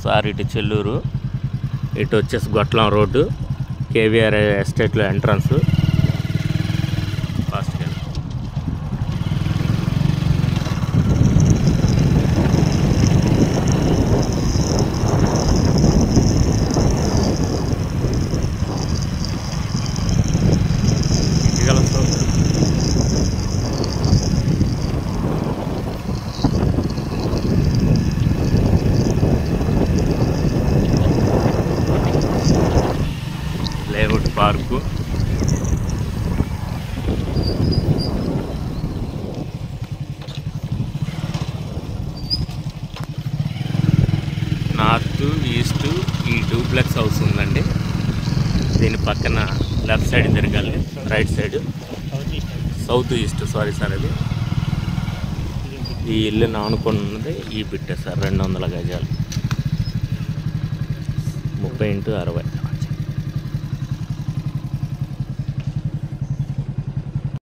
Sir ఇటు చెల్లూరు, ఇటు వచ్చేసి గొట్లం రోడ్డు, కేవీఆర్ ఎస్టేట్లో ఎంట్రన్స్. ఫాస్ట్గా లేఅవుట్ పార్కు. నార్త్ ఈస్ట్ ఈ డూప్లెక్స్ హౌస్ ఉందండి. దీని పక్కన లెఫ్ట్ సైడ్ తిరగాలి, right side south east. Sorry sir, అది ఈ ఇల్లు ఆనుకొని ఉన్నది ఈ బిట్టే సార్. 200 గజాలు, 30 x 60.